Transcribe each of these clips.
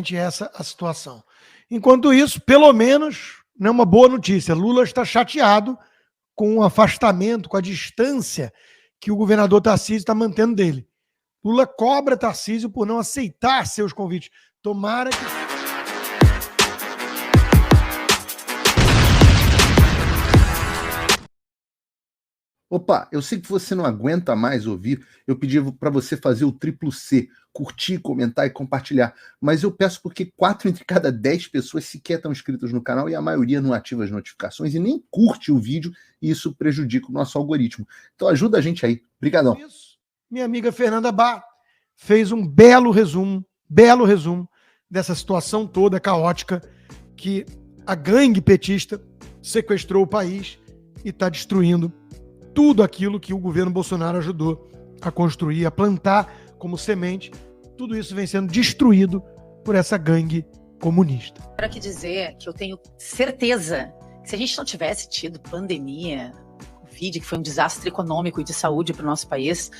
exatamente essa a situação. Enquanto isso, pelo menos, né, uma boa notícia, Lula está chateado com o afastamento, com a distância que o governador Tarcísio está mantendo dele. Lula cobra Tarcísio por não aceitar seus convites. Tomara que... Opa, eu sei que você não aguenta mais ouvir, eu pedi para você fazer o triplo C, curtir, comentar e compartilhar, mas eu peço porque 4 entre cada 10 pessoas sequer estão inscritas no canal e a maioria não ativa as notificações e nem curte o vídeo e isso prejudica o nosso algoritmo. Então ajuda a gente aí. Obrigadão. Isso. Minha amiga Fernanda Bá fez um belo resumo dessa situação toda caótica que a gangue petista sequestrou o país e está destruindo tudo aquilo que o governo Bolsonaro ajudou a construir, a plantar como semente. Tudo isso vem sendo destruído por essa gangue comunista. Quero aqui dizer que eu tenho certeza que se a gente não tivesse tido pandemia, Covid, que foi um desastre econômico e de saúde para o nosso país,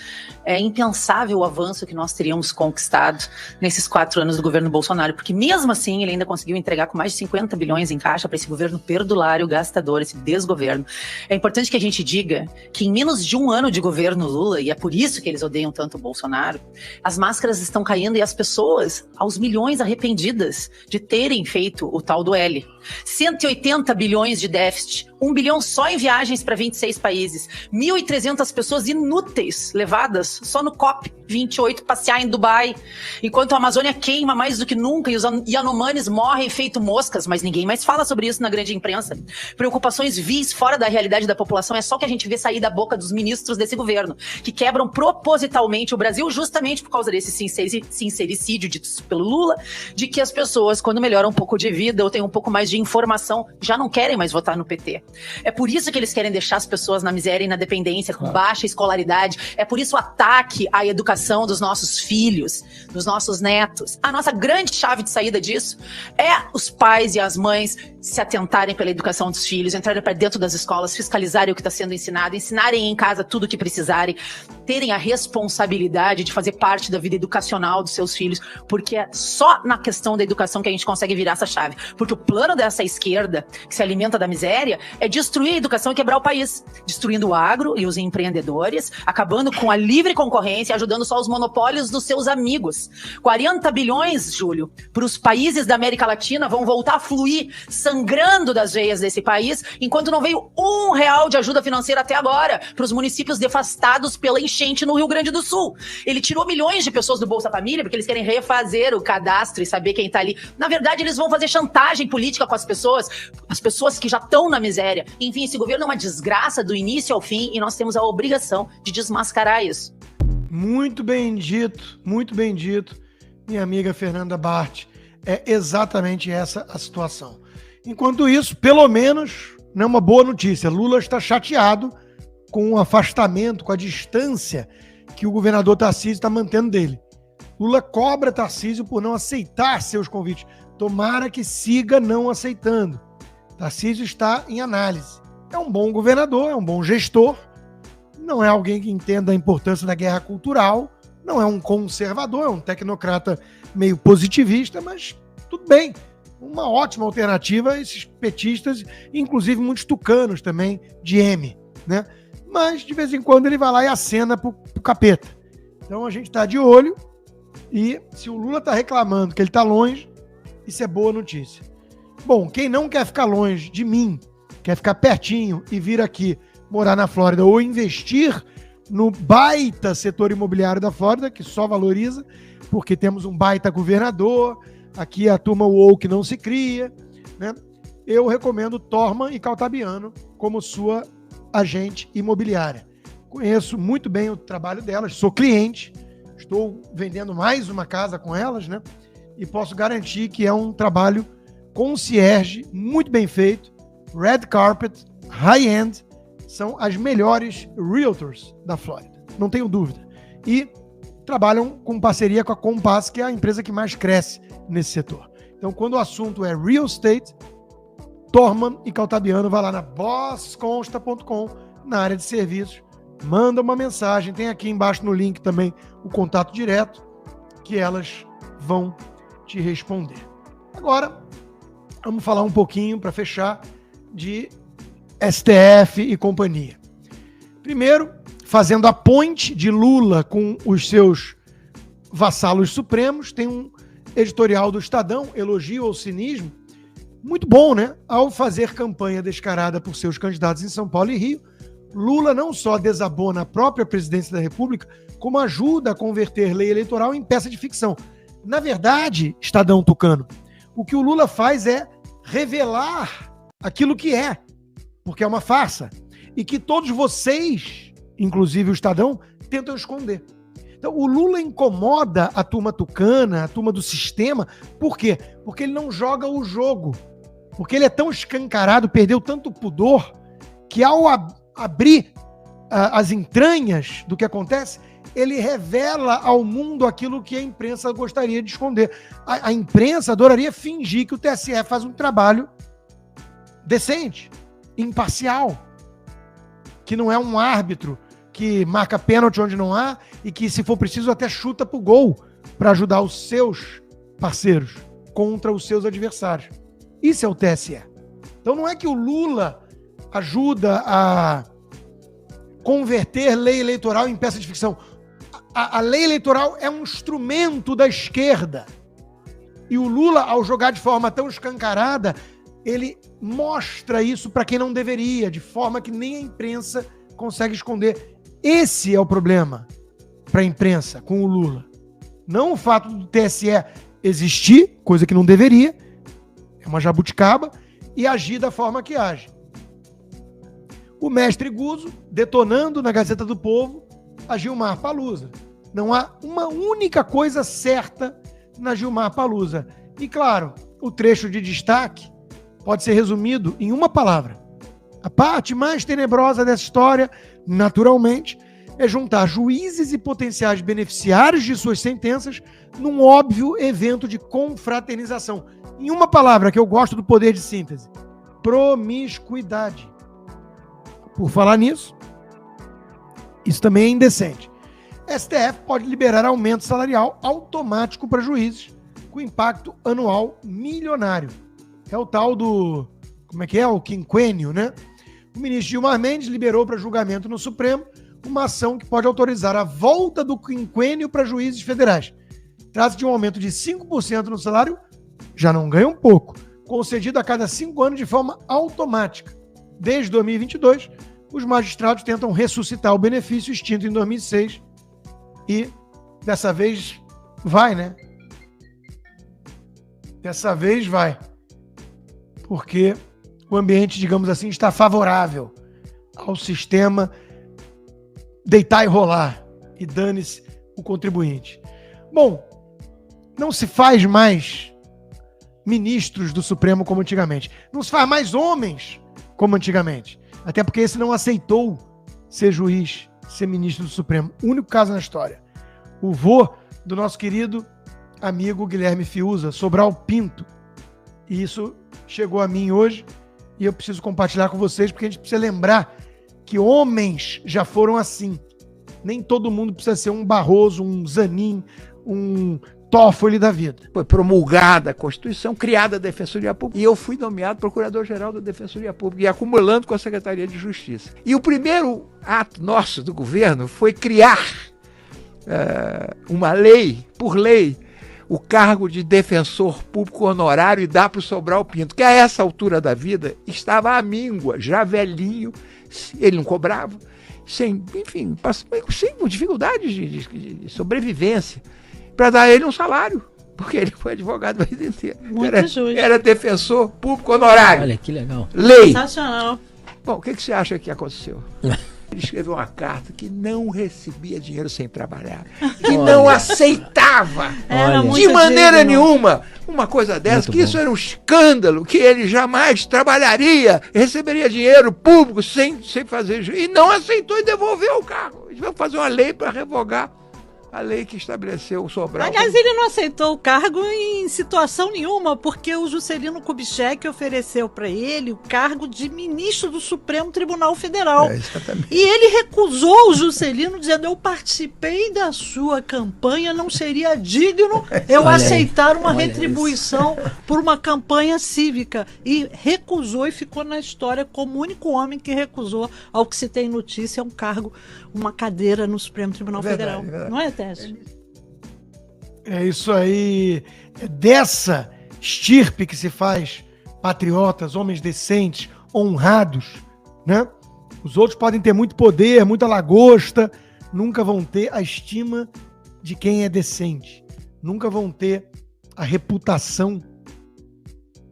é impensável o avanço que nós teríamos conquistado nesses 4 anos do governo Bolsonaro, porque mesmo assim ele ainda conseguiu entregar com mais de 50 bilhões em caixa para esse governo perdulário, gastador, esse desgoverno. É importante que a gente diga que em menos de 1 ano de governo Lula, e é por isso que eles odeiam tanto o Bolsonaro, as máscaras estão caindo e as pessoas, aos milhões arrependidas de terem feito o tal do L. 180 bilhões de déficit, 1 bilhão só em viagens para 26 países, 1.300 pessoas inúteis levadas só no COP28 passear em Dubai, enquanto a Amazônia queima mais do que nunca e os Yanomamis morrem feito moscas, mas ninguém mais fala sobre isso na grande imprensa. Preocupações vis fora da realidade da população é só que a gente vê sair da boca dos ministros desse governo, que quebram propositalmente o Brasil justamente por causa desse sincericídio dito pelo Lula, de que as pessoas, quando melhoram um pouco de vida ou têm um pouco mais de informação, já não querem mais votar no PT. É por isso que eles querem deixar as pessoas na miséria e na dependência, com baixa escolaridade. É por isso o ataque à educação dos nossos filhos, dos nossos netos. A nossa grande chave de saída disso é os pais e as mães se atentarem pela educação dos filhos, entrarem para dentro das escolas, fiscalizarem o que está sendo ensinado, ensinarem em casa tudo o que precisarem, terem a responsabilidade de fazer parte da vida educacional dos seus filhos, porque é só na questão da educação que a gente consegue virar essa chave. Porque o plano dessa esquerda, que se alimenta da miséria, é destruir a educação e quebrar o país, destruindo o agro e os empreendedores, acabando com a livre concorrência e ajudando só os monopólios dos seus amigos. 40 bilhões, Júlio, para os países da América Latina vão voltar a fluir, sangrando das veias desse país, enquanto não veio R$1 de ajuda financeira até agora para os municípios devastados pela enchente no Rio Grande do Sul. Ele tirou milhões de pessoas do Bolsa Família porque eles querem refazer o cadastro e saber quem está ali. Na verdade, eles vão fazer chantagem política com as pessoas que já estão na miséria. Enfim, esse governo é uma desgraça do início ao fim e nós temos a obrigação de desmascarar isso. Muito bem dito, minha amiga Fernanda Bart. É exatamente essa a situação. Enquanto isso, pelo menos, né, uma boa notícia, Lula está chateado com o afastamento, com a distância que o governador Tarcísio está mantendo dele. Lula cobra Tarcísio por não aceitar seus convites. Tomara que siga não aceitando. Tarcísio está em análise. É um bom governador, é um bom gestor, não é alguém que entenda a importância da guerra cultural, não é um conservador, é um tecnocrata meio positivista, mas tudo bem. Uma ótima alternativa a esses petistas, inclusive muitos tucanos também, de M, né? Mas, de vez em quando, ele vai lá e acena pro capeta. Então, a gente está de olho e se o Lula está reclamando que ele está longe, isso é boa notícia. Bom, quem não quer ficar longe de mim, quer ficar pertinho e vir aqui morar na Flórida ou investir no baita setor imobiliário da Flórida, que só valoriza, porque temos um baita governador, aqui a turma woke não se cria, né? Eu recomendo Torman e Caltabiano como sua agente imobiliária. Conheço muito bem o trabalho delas, sou cliente, estou vendendo mais uma casa com elas, né? E posso garantir que é um trabalho concierge, muito bem feito, red carpet, high-end, são as melhores realtors da Flórida, não tenho dúvida. E trabalham com parceria com a Compass, que é a empresa que mais cresce nesse setor. Então, quando o assunto é real estate, Torman e Caltabiano, vai lá na bossconsta.com, na área de serviços, manda uma mensagem, tem aqui embaixo no link também o contato direto, que elas vão te responder. Agora, vamos falar um pouquinho, para fechar, de STF e companhia. Primeiro, fazendo a ponte de Lula com os seus vassalos supremos, tem um editorial do Estadão, elogio ao cinismo, muito bom, né? Ao fazer campanha descarada por seus candidatos em São Paulo e Rio, Lula não só desabona a própria presidência da República, como ajuda a converter lei eleitoral em peça de ficção. Na verdade, Estadão Tucano, o que o Lula faz é revelar aquilo que é, porque é uma farsa, e que todos vocês, inclusive o Estadão, tentam esconder. Então, o Lula incomoda a turma tucana, a turma do sistema, por quê? Porque ele não joga o jogo, porque ele é tão escancarado, perdeu tanto pudor, que ao abrir as entranhas do que acontece, ele revela ao mundo aquilo que a imprensa gostaria de esconder. A imprensa adoraria fingir que o TSE faz um trabalho decente, imparcial, que não é um árbitro que marca pênalti onde não há e que, se for preciso, até chuta pro gol para ajudar os seus parceiros contra os seus adversários. Isso é o TSE. Então não é que o Lula ajuda a converter lei eleitoral em peça de ficção. A lei eleitoral é um instrumento da esquerda. E o Lula, ao jogar de forma tão escancarada, ele mostra isso para quem não deveria, de forma que nem a imprensa consegue esconder. Esse é o problema para a imprensa com o Lula. Não o fato do TSE existir, coisa que não deveria, é uma jabuticaba, e agir da forma que age. O mestre Guzzo, detonando na Gazeta do Povo, a Gilmar Palusa. Não há uma única coisa certa na Gilmar Palusa. E claro, o trecho de destaque pode ser resumido em uma palavra. A parte mais tenebrosa dessa história, naturalmente, é juntar juízes e potenciais beneficiários de suas sentenças num óbvio evento de confraternização. Em uma palavra que eu gosto do poder de síntese: promiscuidade. Por falar nisso, isso também é indecente. STF pode liberar aumento salarial automático para juízes, com impacto anual milionário. É o tal do... como é que é? O quinquênio, né? O ministro Gilmar Mendes liberou para julgamento no Supremo uma ação que pode autorizar a volta do quinquênio para juízes federais. Trata-se de um aumento de 5% no salário, já não ganha um pouco, concedido a cada 5 anos de forma automática. Desde 2022, os magistrados tentam ressuscitar o benefício extinto em 2006 e dessa vez vai, né? Dessa vez vai. Porque o ambiente, digamos assim, está favorável ao sistema deitar e rolar e dane-se o contribuinte. Bom, não se faz mais ministros do Supremo como antigamente. Não se faz mais homens como antigamente. Até porque esse não aceitou ser juiz, ser ministro do Supremo. Único caso na história. O vô do nosso querido amigo Guilherme Fiuza, Sobral Pinto. E isso chegou a mim hoje e eu preciso compartilhar com vocês, porque a gente precisa lembrar que homens já foram assim. Nem todo mundo precisa ser um Barroso, um Zanin, um Toffoli da vida. Foi promulgada a Constituição, criada a Defensoria Pública, e eu fui nomeado Procurador-Geral da Defensoria Pública, e acumulando com a Secretaria de Justiça. E o primeiro ato nosso do governo foi criar uma lei, por lei, o cargo de defensor público honorário e dar para o Sobral Pinto, que a essa altura da vida estava à míngua, já velhinho, ele não cobrava, sem dificuldades de sobrevivência, para dar a ele um salário, porque ele foi advogado a vida inteira. Era defensor público honorário. Olha, que legal. Lei. Sensacional. Bom, o que você acha que aconteceu? Ele escreveu uma carta que não recebia dinheiro sem trabalhar, que não aceitava de maneira nenhuma uma coisa dessa, muito que bom. Isso era um escândalo, que ele jamais trabalharia, receberia dinheiro público sem fazer juízo, e não aceitou e devolveu o cargo. Eles vão fazer uma lei para revogar a lei que estabeleceu o Sobral. Aliás, ele não aceitou o cargo em situação nenhuma, porque o Juscelino Kubitschek ofereceu para ele o cargo de ministro do Supremo Tribunal Federal. Exatamente. E ele recusou o Juscelino, dizendo: eu participei da sua campanha, não seria digno eu aceitar uma retribuição por uma campanha cívica. E recusou e ficou na história como o único homem que recusou, ao que se tem notícia, um cargo, uma cadeira no Supremo Tribunal Federal. Verdade. Não é, Técio? É isso aí. É dessa estirpe que se faz patriotas, homens decentes, honrados, né? Os outros podem ter muito poder, muita lagosta, nunca vão ter a estima de quem é decente. Nunca vão ter a reputação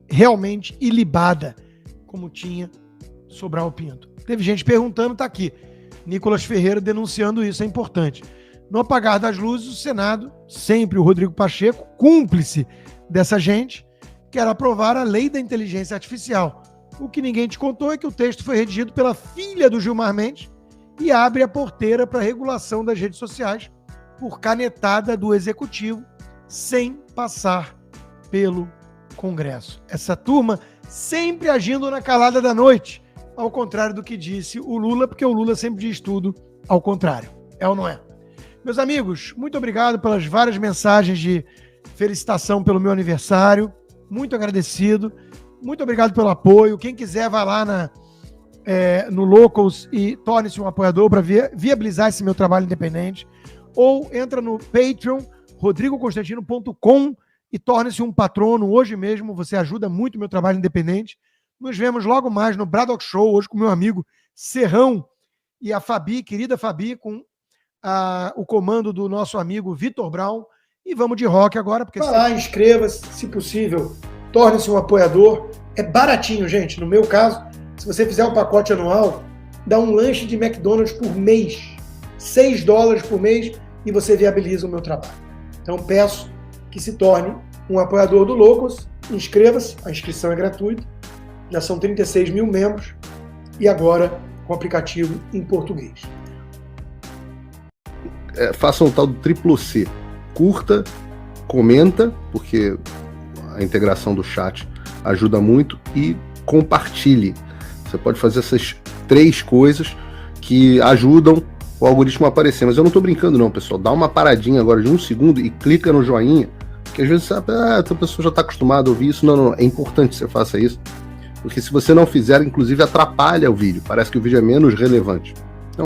realmente ilibada, como tinha Sobral Pinto. Teve gente perguntando, tá aqui. Nicolas Ferreira denunciando isso, é importante. No apagar das luzes, o Senado, sempre o Rodrigo Pacheco, cúmplice dessa gente, quer aprovar a lei da inteligência artificial. O que ninguém te contou é que o texto foi redigido pela filha do Gilmar Mendes e abre a porteira para a regulação das redes sociais por canetada do Executivo, sem passar pelo Congresso. Essa turma sempre agindo na calada da noite, ao contrário do que disse o Lula, porque o Lula sempre diz tudo ao contrário. É ou não é? Meus amigos, muito obrigado pelas várias mensagens de felicitação pelo meu aniversário. Muito agradecido. Muito obrigado pelo apoio. Quem quiser, vai lá no Locals e torne-se um apoiador para viabilizar esse meu trabalho independente. Ou entra no Patreon, rodrigoconstantino.com, e torne-se um patrono hoje mesmo. Você ajuda muito o meu trabalho independente. Nos vemos logo mais no Braddock Show, hoje com meu amigo Serrão e a Fabi, querida Fabi, com o comando do nosso amigo Vitor Brown. E vamos de rock agora. Porque vai lá, inscreva-se, se possível, torne-se um apoiador. É baratinho, gente. No meu caso, se você fizer um pacote anual, dá um lanche de McDonald's por mês. $6 por mês e você viabiliza o meu trabalho. Então peço que se torne um apoiador do Locals. Inscreva-se, a inscrição é gratuita. Já são 36 mil membros e agora com o aplicativo em português. Façam o tal do triplo C. Curta, comenta, porque a integração do chat ajuda muito, e compartilhe. Você pode fazer essas 3 coisas que ajudam o algoritmo a aparecer. Mas eu não estou brincando não, pessoal. Dá uma paradinha agora de 1 segundo e clica no joinha, porque às vezes sabe, a pessoa já está acostumada a ouvir isso. Não, é importante que você faça isso, porque se você não fizer, inclusive atrapalha o vídeo. Parece que o vídeo é menos relevante.